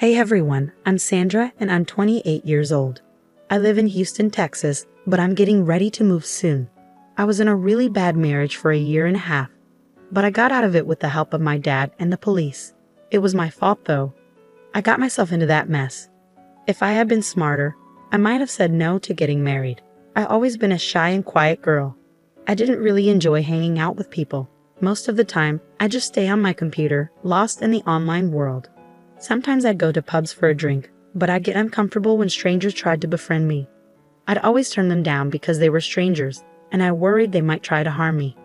Hey everyone, I'm Sandra and I'm 28 years old. I live in Houston, Texas, but I'm getting ready to move soon. I was in a really bad marriage for a year and a half, but I got out of it with the help of my dad and the police. It was my fault though. I got myself into that mess. If I had been smarter, I might have said no to getting married. I've always been a shy and quiet girl. I didn't really enjoy hanging out with people. Most of the time, I just stay on my computer, lost in the online world. Sometimes I'd go to pubs for a drink, but I'd get uncomfortable when strangers tried to befriend me. I'd always turn them down because they were strangers, and I worried they might try to harm me.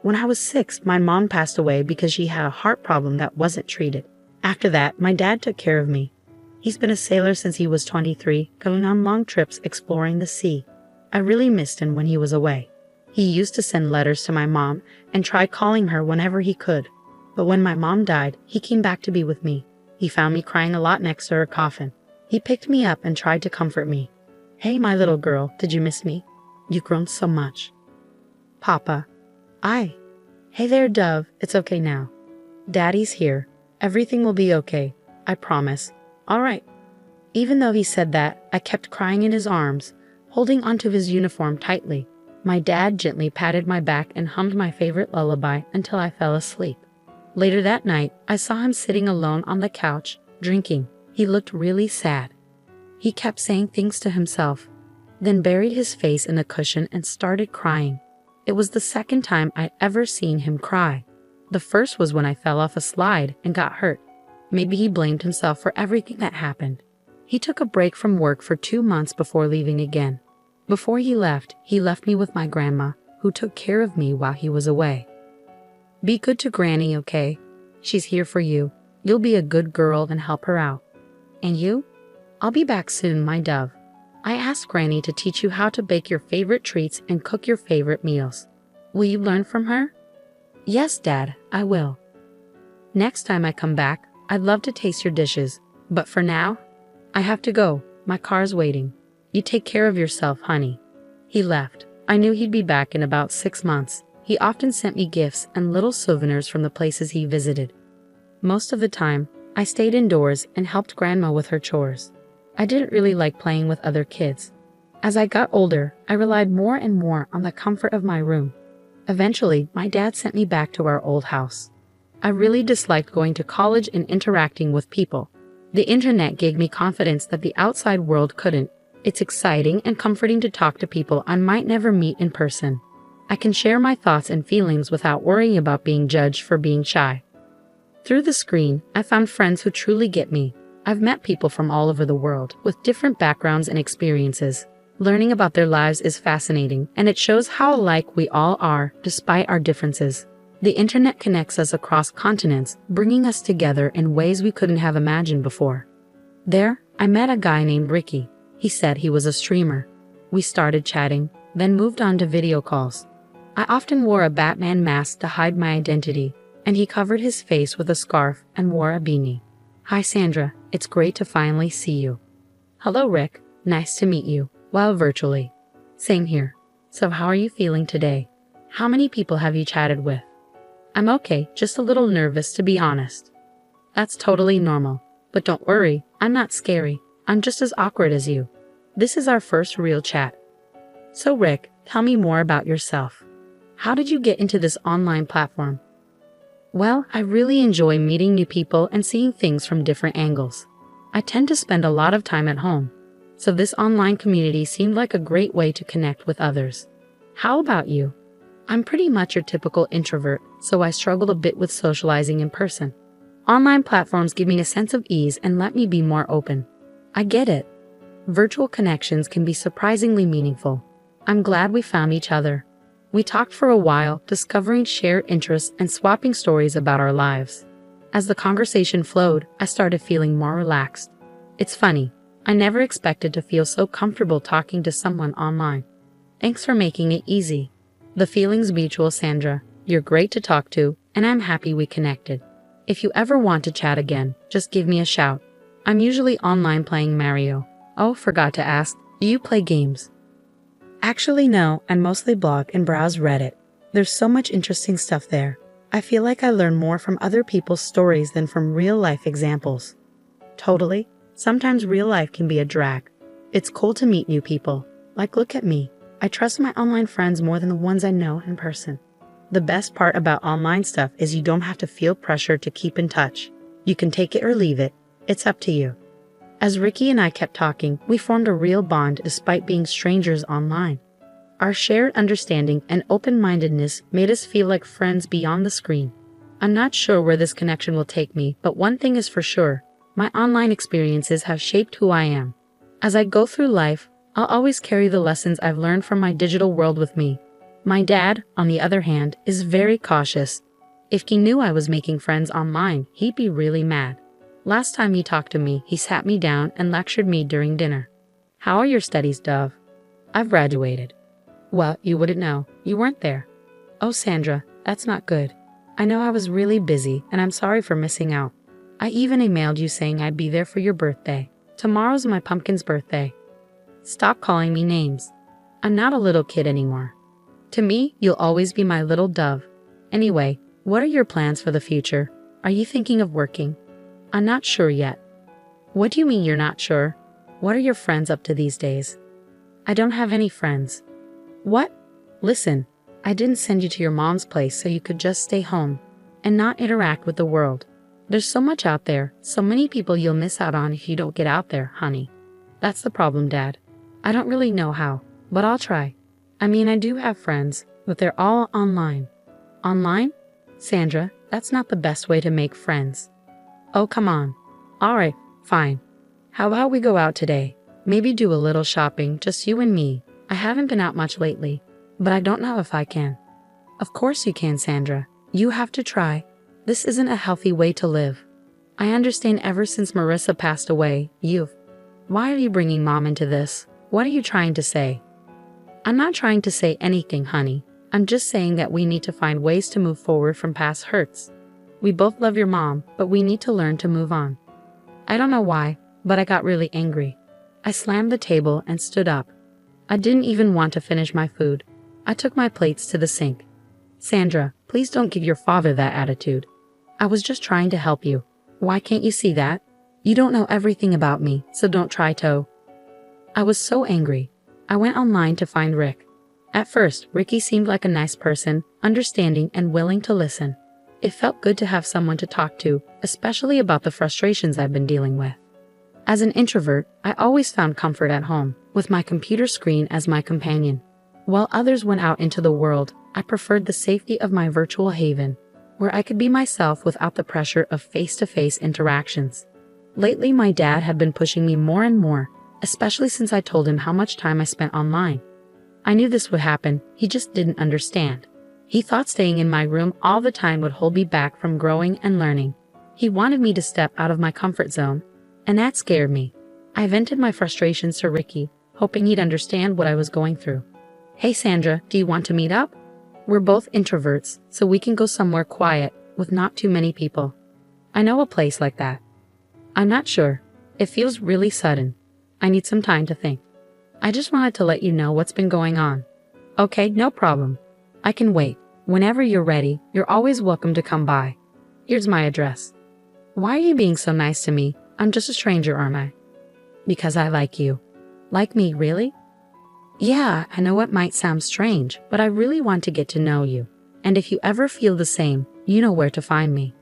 When I was 6, my mom passed away because she had a heart problem that wasn't treated. After that, my dad took care of me. He's been a sailor since he was 23, going on long trips exploring the sea. I really missed him when he was away. He used to send letters to my mom and try calling her whenever he could. But when my mom died, he came back to be with me. He found me crying a lot next to her coffin. He picked me up and tried to comfort me. Hey, my little girl, did you miss me? You've grown so much. Papa. Hey there, Dove. It's okay now. Daddy's here. Everything will be okay. I promise. All right. Even though he said that, I kept crying in his arms, holding onto his uniform tightly. My dad gently patted my back and hummed my favorite lullaby until I fell asleep. Later that night, I saw him sitting alone on the couch, drinking. He looked really sad. He kept saying things to himself, then buried his face in the cushion and started crying. It was the second time I'd ever seen him cry. The first was when I fell off a slide and got hurt. Maybe he blamed himself for everything that happened. He took a break from work for 2 months before leaving again. Before he left me with my grandma, who took care of me while he was away. Be good to Granny, okay? She's here for you. You'll be a good girl and help her out. And you? I'll be back soon, my dove. I asked Granny to teach you how to bake your favorite treats and cook your favorite meals. Will you learn from her? Yes, Dad, I will. Next time I come back, I'd love to taste your dishes. But for now, I have to go. My car's waiting. You take care of yourself, honey. He left. I knew he'd be back in about 6 months. He often sent me gifts and little souvenirs from the places he visited. Most of the time, I stayed indoors and helped Grandma with her chores. I didn't really like playing with other kids. As I got older, I relied more and more on the comfort of my room. Eventually, my dad sent me back to our old house. I really disliked going to college and interacting with people. The internet gave me confidence that the outside world couldn't. It's exciting and comforting to talk to people I might never meet in person. I can share my thoughts and feelings without worrying about being judged for being shy. Through the screen, I found friends who truly get me. I've met people from all over the world, with different backgrounds and experiences. Learning about their lives is fascinating, and it shows how alike we all are, despite our differences. The internet connects us across continents, bringing us together in ways we couldn't have imagined before. There, I met a guy named Ricky. He said he was a streamer. We started chatting, then moved on to video calls. I often wore a Batman mask to hide my identity, and he covered his face with a scarf and wore a beanie. Hi Sandra, it's great to finally see you. Hello Rick, nice to meet you, well virtually. Same here. So how are you feeling today? How many people have you chatted with? I'm okay, just a little nervous to be honest. That's totally normal, but don't worry, I'm not scary. I'm just as awkward as you. This is our first real chat. So Rick, tell me more about yourself. How did you get into this online platform? Well, I really enjoy meeting new people and seeing things from different angles. I tend to spend a lot of time at home, so this online community seemed like a great way to connect with others. How about you? I'm pretty much your typical introvert, so I struggled a bit with socializing in person. Online platforms give me a sense of ease and let me be more open. I get it. Virtual connections can be surprisingly meaningful. I'm glad we found each other. We talked for a while, discovering shared interests and swapping stories about our lives. As the conversation flowed, I started feeling more relaxed. It's funny, I never expected to feel so comfortable talking to someone online. Thanks for making it easy. The feeling's mutual, Sandra. You're great to talk to, and I'm happy we connected. If you ever want to chat again, just give me a shout. I'm usually online playing Mario. Oh, forgot to ask, do you play games? Actually, no, I mostly blog and browse Reddit. There's so much interesting stuff there. I feel like I learn more from other people's stories than from real-life examples. Totally. Sometimes real life can be a drag. It's cool to meet new people. Like, look at me. I trust my online friends more than the ones I know in person. The best part about online stuff is you don't have to feel pressure to keep in touch. You can take it or leave it. It's up to you. As Ricky and I kept talking, we formed a real bond despite being strangers online. Our shared understanding and open-mindedness made us feel like friends beyond the screen. I'm not sure where this connection will take me, but one thing is for sure. My online experiences have shaped who I am. As I go through life, I'll always carry the lessons I've learned from my digital world with me. My dad, on the other hand, is very cautious. If he knew I was making friends online, he'd be really mad. Last time he talked to me, he sat me down and lectured me during dinner. "How are your studies, Dove?" "I've graduated." "Well, you wouldn't know. You weren't there." "Oh, Sandra, that's not good. I know I was really busy, and I'm sorry for missing out. I even emailed you saying I'd be there for your birthday. Tomorrow's my pumpkin's birthday." "Stop calling me names. I'm not a little kid anymore. To me, you'll always be my little Dove. Anyway, what are your plans for the future? Are you thinking of working?" "I'm not sure yet." "What do you mean you're not sure? What are your friends up to these days?" "I don't have any friends." "What?" "Listen, I didn't send you to your mom's place so you could just stay home and not interact with the world. There's so much out there, so many people you'll miss out on if you don't get out there, honey." "That's the problem, Dad. I don't really know how, but I'll try. I mean, I do have friends, but they're all online." "Online? Sandra, that's not the best way to make friends." "Oh, come on." "All right, fine. How about we go out today? Maybe do a little shopping, just you and me. I haven't been out much lately, but I don't know if I can." "Of course you can, Sandra. You have to try. This isn't a healthy way to live. I understand ever since Marissa passed away, you've... Why are you bringing Mom into this? What are you trying to say?" "I'm not trying to say anything, honey. I'm just saying that we need to find ways to move forward from past hurts. We both love your mom, but we need to learn to move on." I don't know why, but I got really angry. I slammed the table and stood up. I didn't even want to finish my food. I took my plates to the sink. "Sandra, please don't give your father that attitude. I was just trying to help you. Why can't you see that? You don't know everything about me, so don't try to." I was so angry. I went online to find Rick. At first, Ricky seemed like a nice person, understanding and willing to listen. It felt good to have someone to talk to, especially about the frustrations I've been dealing with. As an introvert, I always found comfort at home, with my computer screen as my companion. While others went out into the world, I preferred the safety of my virtual haven, where I could be myself without the pressure of face-to-face interactions. Lately, my dad had been pushing me more and more, especially since I told him how much time I spent online. I knew this would happen, he just didn't understand. He thought staying in my room all the time would hold me back from growing and learning. He wanted me to step out of my comfort zone, and that scared me. I vented my frustrations to Ricky, hoping he'd understand what I was going through. "Hey Sandra, do you want to meet up? We're both introverts, so we can go somewhere quiet, with not too many people. I know a place like that." "I'm not sure. It feels really sudden. I need some time to think. I just wanted to let you know what's been going on." "Okay, no problem. I can wait. Whenever you're ready, you're always welcome to come by. Here's my address." "Why are you being so nice to me? I'm just a stranger, aren't I?" "Because I like you." "Like me, really?" "Yeah, I know it might sound strange, but I really want to get to know you. And if you ever feel the same, you know where to find me."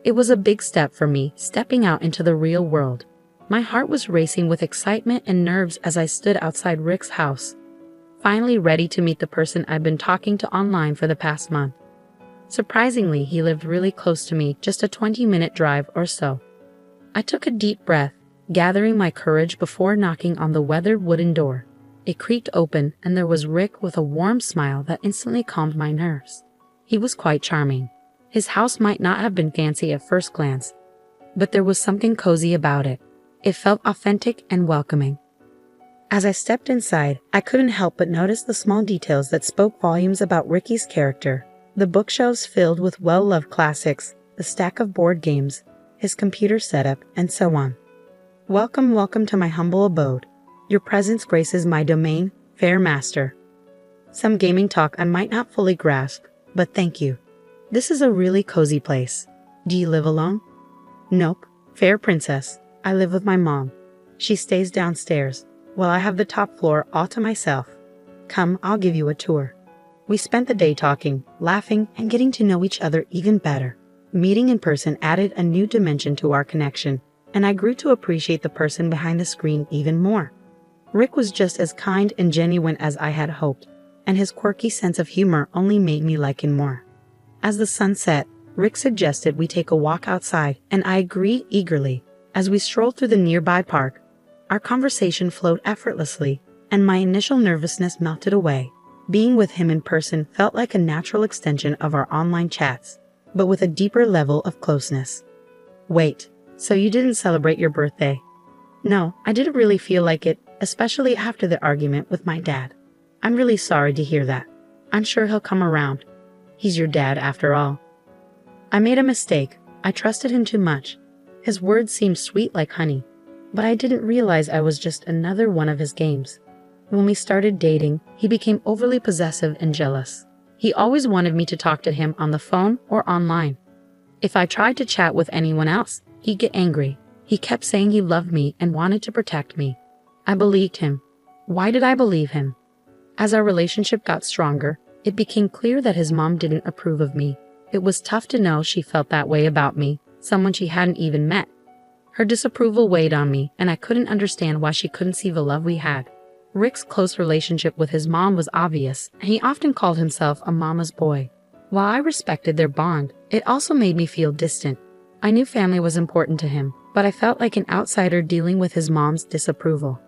It was a big step for me, stepping out into the real world. My heart was racing with excitement and nerves as I stood outside Rick's house, finally ready to meet the person I'd been talking to online for the past month. Surprisingly, he lived really close to me, just a 20-minute drive or so. I took a deep breath, gathering my courage before knocking on the weathered wooden door. It creaked open, and there was Rick with a warm smile that instantly calmed my nerves. He was quite charming. His house might not have been fancy at first glance, but there was something cozy about it. It felt authentic and welcoming. As I stepped inside, I couldn't help but notice the small details that spoke volumes about Ricky's character. The bookshelves filled with well-loved classics, the stack of board games, his computer setup, and so on. "Welcome, welcome to my humble abode. Your presence graces my domain, fair master." Some gaming talk I might not fully grasp, but thank you. "This is a really cozy place. Do you live alone?" "Nope, fair princess. I live with my mom. She stays downstairs, while I have the top floor all to myself. Come, I'll give you a tour. We spent the day talking, laughing, and getting to know each other even better. Meeting in person added a new dimension to our connection, and I grew to appreciate the person behind the screen even more. Rick was just as kind and genuine as I had hoped, and his quirky sense of humor only made me like him more. As the sun set, Rick suggested we take a walk outside, and I agreed eagerly. As we strolled through the nearby park, our conversation flowed effortlessly, and my initial nervousness melted away. Being with him in person felt like a natural extension of our online chats, but with a deeper level of closeness. Wait, so you didn't celebrate your birthday? No, I didn't really feel like it, especially after the argument with my dad. I'm really sorry to hear that. I'm sure he'll come around. He's your dad after all. I made a mistake. I trusted him too much. His words seemed sweet like honey, but I didn't realize I was just another one of his games. When we started dating, he became overly possessive and jealous. He always wanted me to talk to him on the phone or online. If I tried to chat with anyone else, he'd get angry. He kept saying he loved me and wanted to protect me. I believed him. Why did I believe him? As our relationship got stronger, it became clear that his mom didn't approve of me. It was tough to know she felt that way about me, someone she hadn't even met. Her disapproval weighed on me, and I couldn't understand why she couldn't see the love we had. Rick's close relationship with his mom was obvious, and he often called himself a mama's boy. While I respected their bond, it also made me feel distant. I knew family was important to him, but I felt like an outsider dealing with his mom's disapproval.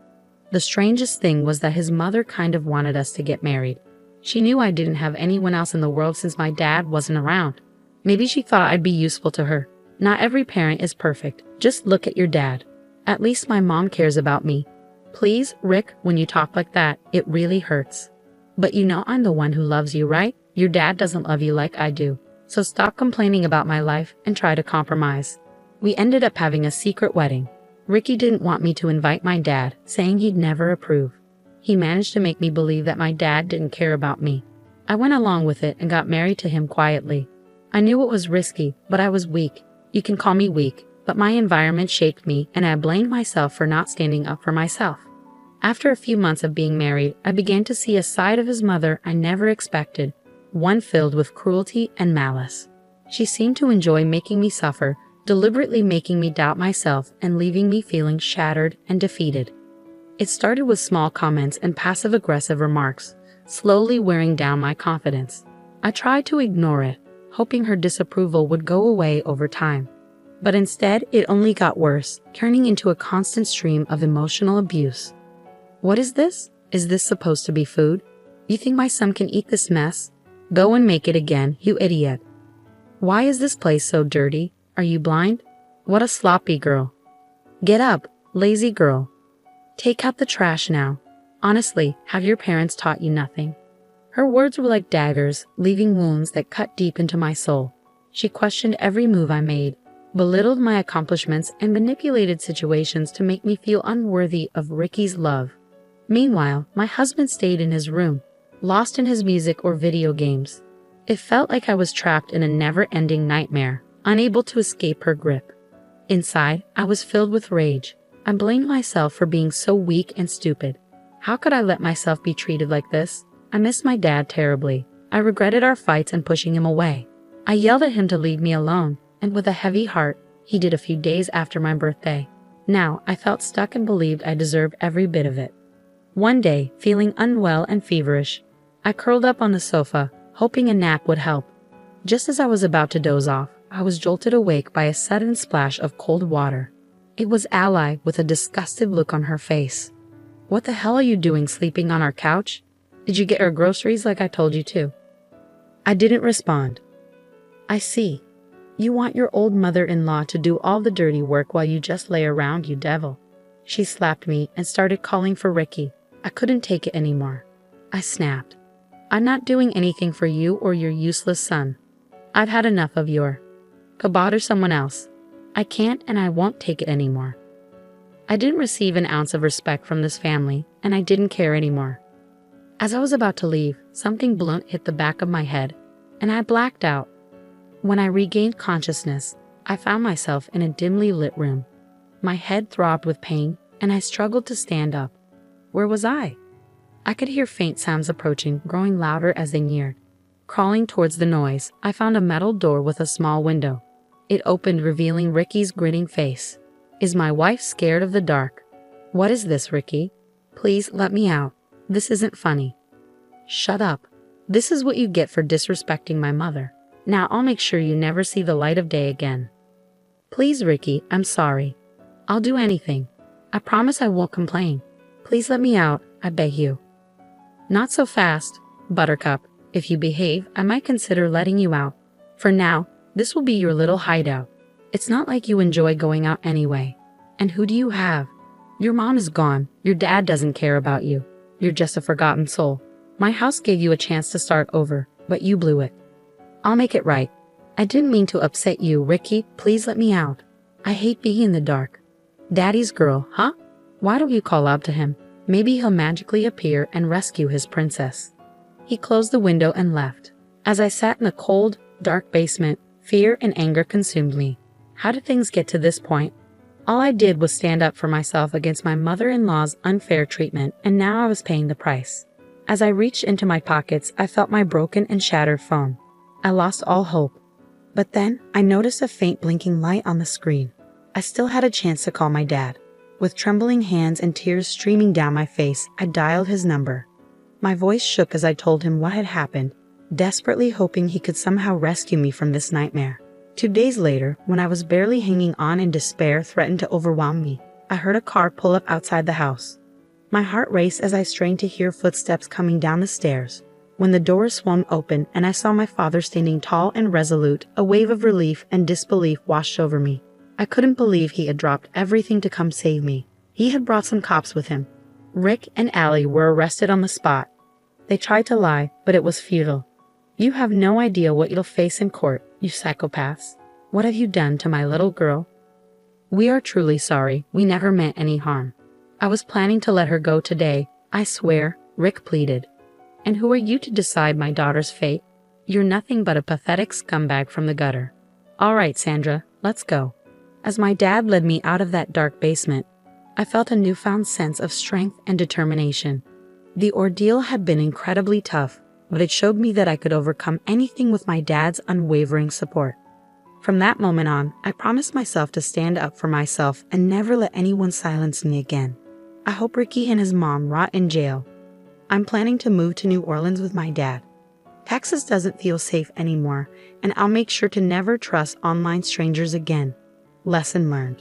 The strangest thing was that his mother kind of wanted us to get married. She knew I didn't have anyone else in the world since my dad wasn't around. Maybe she thought I'd be useful to her. Not every parent is perfect. Just look at your dad. At least my mom cares about me. Please, Rick, when you talk like that, it really hurts. But you know I'm the one who loves you, right? Your dad doesn't love you like I do. So stop complaining about my life and try to compromise. We ended up having a secret wedding. Ricky didn't want me to invite my dad, saying he'd never approve. He managed to make me believe that my dad didn't care about me. I went along with it and got married to him quietly. I knew it was risky, but I was weak. You can call me weak, but my environment shaped me, and I blamed myself for not standing up for myself. After a few months of being married, I began to see a side of his mother I never expected, one filled with cruelty and malice. She seemed to enjoy making me suffer, deliberately making me doubt myself and leaving me feeling shattered and defeated. It started with small comments and passive-aggressive remarks, slowly wearing down my confidence. I tried to ignore it, hoping her disapproval would go away over time. But instead, it only got worse, turning into a constant stream of emotional abuse. What is this? Is this supposed to be food? You think my son can eat this mess? Go and make it again, you idiot. Why is this place so dirty? Are you blind? What a sloppy girl. Get up, lazy girl. Take out the trash now. Honestly, have your parents taught you nothing? Her words were like daggers, leaving wounds that cut deep into my soul. She questioned every move I made, belittled my accomplishments, and manipulated situations to make me feel unworthy of Ricky's love. Meanwhile, my husband stayed in his room, lost in his music or video games. It felt like I was trapped in a never-ending nightmare, unable to escape her grip. Inside, I was filled with rage. I blamed myself for being so weak and stupid. How could I let myself be treated like this? I missed my dad terribly. I regretted our fights and pushing him away. I yelled at him to leave me alone, and with a heavy heart, he did a few days after my birthday. Now, I felt stuck and believed I deserved every bit of it. One day, feeling unwell and feverish, I curled up on the sofa, hoping a nap would help. Just as I was about to doze off, I was jolted awake by a sudden splash of cold water. It was Ally with a disgusted look on her face. What the hell are you doing sleeping on our couch? Did you get her groceries like I told you to? I didn't respond. I see. You want your old mother-in-law to do all the dirty work while you just lay around, you devil. She slapped me and started calling for Ricky. I couldn't take it anymore. I snapped. I'm not doing anything for you or your useless son. I've had enough of your. Go bother someone else. I can't and I won't take it anymore. I didn't receive an ounce of respect from this family, and I didn't care anymore. As I was about to leave, something blunt hit the back of my head, and I blacked out. When I regained consciousness, I found myself in a dimly lit room. My head throbbed with pain, and I struggled to stand up. Where was I? I could hear faint sounds approaching, growing louder as they neared. Crawling towards the noise, I found a metal door with a small window. It opened, revealing Ricky's grinning face. Is my wife scared of the dark? What is this, Ricky? Please let me out. This isn't funny. Shut up. This is what you get for disrespecting my mother. Now I'll make sure you never see the light of day again. Please, Ricky, I'm sorry. I'll do anything. I promise I won't complain. Please let me out, I beg you. Not so fast, Buttercup. If you behave, I might consider letting you out. For now, this will be your little hideout. It's not like you enjoy going out anyway. And who do you have? Your mom is gone. Your dad doesn't care about you. You're just a forgotten soul. My house gave you a chance to start over, but you blew it. I'll make it right. I didn't mean to upset you, Ricky. Please let me out. I hate being in the dark. Daddy's girl, huh? Why don't you call out to him? Maybe he'll magically appear and rescue his princess. He closed the window and left. As I sat in the cold, dark basement, fear and anger consumed me. How did things get to this point? All I did was stand up for myself against my mother-in-law's unfair treatment, and now I was paying the price. As I reached into my pockets, I felt my broken and shattered phone. I lost all hope. But then, I noticed a faint blinking light on the screen. I still had a chance to call my dad. With trembling hands and tears streaming down my face, I dialed his number. My voice shook as I told him what had happened, desperately hoping he could somehow rescue me from this nightmare. 2 days later, when I was barely hanging on and despair threatened to overwhelm me, I heard a car pull up outside the house. My heart raced as I strained to hear footsteps coming down the stairs. When the door swung open and I saw my father standing tall and resolute, a wave of relief and disbelief washed over me. I couldn't believe he had dropped everything to come save me. He had brought some cops with him. Rick and Allie were arrested on the spot. They tried to lie, but it was futile. You have no idea what you'll face in court, you psychopaths. What have you done to my little girl? We are truly sorry. We never meant any harm. I was planning to let her go today, I swear, Rick pleaded. And who are you to decide my daughter's fate? You're nothing but a pathetic scumbag from the gutter. All right, Sandra, let's go. As my dad led me out of that dark basement, I felt a newfound sense of strength and determination. The ordeal had been incredibly tough, but it showed me that I could overcome anything with my dad's unwavering support. From that moment on, I promised myself to stand up for myself and never let anyone silence me again. I hope Ricky and his mom rot in jail. I'm planning to move to New Orleans with my dad. Texas doesn't feel safe anymore, and I'll make sure to never trust online strangers again. Lesson learned.